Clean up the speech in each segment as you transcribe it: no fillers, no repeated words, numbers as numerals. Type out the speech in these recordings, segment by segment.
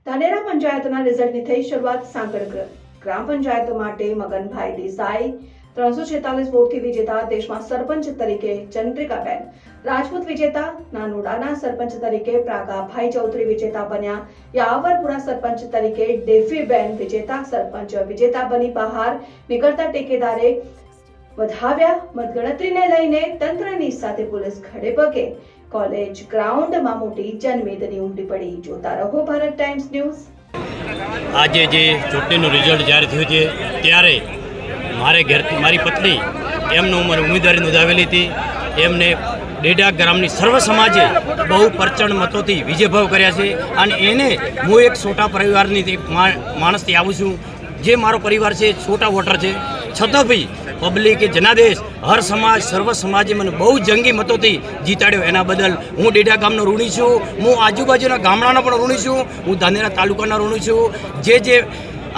ધાનેરા પંચાયતના રિઝલ્ટની થઈ શરૂઆત. સાંકળ ગ્રામ પંચાયત માટે મગનભાઈ દેસાઈ 346 વોટથી વિજેતા. દેશમાં સરપંચ તરીકે ચંદ્રિકાબેન રાજપૂત વિજેતા. નાનુડાના સરપંચ તરીકે પ્રાગાભાઈ ચૌધરી વિજેતા બન્યા. યાવરપુરા સરપંચ તરીકે ડેફીબેન વિજેતા. સરપંચ વિજેતા બની બહાર નીકળતા ટેકેદારે વધાવ્યા. મતગણતરીને લઈને તંત્રની સાથે પોલીસ ખડે પગે. કોલેજ ગ્રાઉન્ડમાં મોટી જનમેદની ઉમટી પડી. જોતા રહો ભારત ટાઈમ્સ ન્યૂઝ. આજે જે ચૂંટણીનું રિઝલ્ટ જાહેર થયું છે ત્યારે મારે ઘેરથી મારી પત્ની એમનું મને ઉમેદવારી નોંધાવેલી હતી. એમને ડેડા ગ્રામની સર્વ સમાજે બહુ પ્રચંડ મતોથી વિજયભાવ કર્યા છે. અને એને હું એક છોટા પરિવારની માણસથી આવું છું. જે મારો પરિવાર છે છોટા વોટર છે, છતાં બી પબ્લિકે જનાદેશ હર સમાજ સર્વ સમાજે મને બહુ જંગી મતોથી જીતાડ્યો. એના બદલ હું ડેડા ગામનો ઋણી છું. હું આજુબાજુના ગામડાનો પણ ઋણી છું. હું ધાનેરા તાલુકાના ઋણી છું.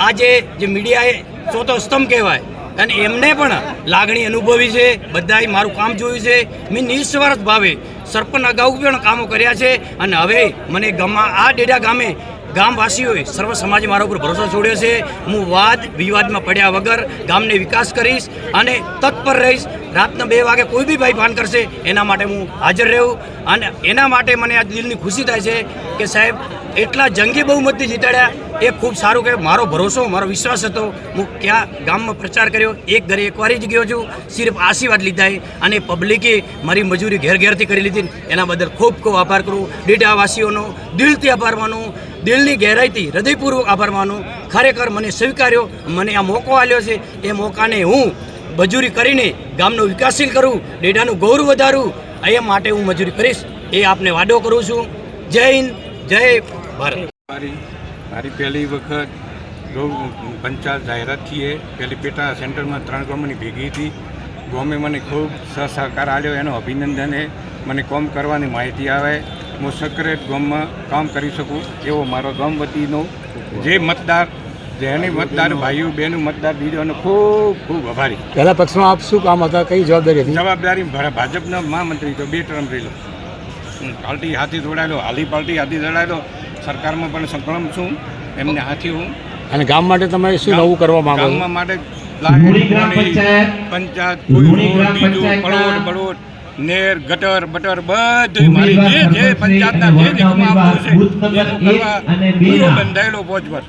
આજે જે મીડિયાએ ચોથો સ્તંભ કહેવાય અને એમને પણ લાગણી અનુભવી છે. બધાએ મારું કામ જોયું છે. મેં નિસ્વાર્થ ભાવે સરપંચ અગાઉ પણ કામો કર્યા છે. અને હવે મને ગામમાં આ ડેડા ગામે ગામવાસીઓએ સર્વ સમાજે મારા ઉપર ભરોસો છોડ્યો છે. હું વાદ વિવાદમાં પડ્યા વગર ગામને વિકાસ કરીશ અને તત્પર રહીશ. રાતના 2 વાગે કોઈ બી ભાઈ ભાન કરશે એના માટે હું હાજર રહું. અને એના માટે મને આ દિલની ખુશી થાય છે કે સાહેબ એટલા જંગી બહુમતથી જીતાડ્યા. એ ખૂબ સારું કે મારો ભરોસો મારો વિશ્વાસ હતો. હું ક્યાં ગામમાં પ્રચાર કર્યો, એક ઘરે એકવાર જ ગયો છું. સિર્ફ આશીર્વાદ લીધા અને પબ્લિકે મારી મજૂરી ઘેરથી કરી લીધી. એના બદલ ખૂબ ખૂબ આભાર કરું. ડેડાવાસીઓનો દિલથી આભાર માનું, દિલની ગહેરાઈથી હૃદયપૂર્વક આભાર માનું. ખરેખર મને સ્વીકાર્યો, મને આ મોકો આપ્યો છે. એ મોકાને હું મજૂરી કરીને ગામનો વિકાસશીલ કરું, ડેડાનું ગૌરવ વધારું. એ માટે હું મજૂરી કરીશ એ આપને વાદો કરું છું. જય હિન્દ, જય ભારત. મારી પહેલી વખત પંચાયત જાહેરાત થઈએ પહેલી પેટા સેન્ટરમાં 3 ગામની ભેગી હતી. ગામે મને ખૂબ સહકાર આપ્યો. એનો અભિનંદન એ મને કામ કરવાની માહિતી આવે. હું સક્રિય ગામમાં કામ કરી શકું એવો મારો ગામ વતીનો જે મતદાર જેની મતદાર ભાઈઓ બહેનો મતદાર દીધો અને ખૂબ ખૂબ આભારી. પહેલા પક્ષમાં આપ શું કામ હતા, કઈ જવાબદારી હતી? જવાબદારી ભાજપના મહામંત્રી તો 2 ટર્મ રહેલો. પાર્ટી હાથી જોડાયેલો, હાલી પાર્ટી હાથી જોડાયેલો. સરકારમાં પણ સંકલન છું એમને હાથી હું. અને ગામ માટે તમે શું નવું કરવા માંગો છો? ગામમાં માટે પંચાયત બળોડ નેર ગટર બટર બધું મારી જે પંચાયતના જે નિગમો આવતો છે બંધાયેલો પહોંચவர்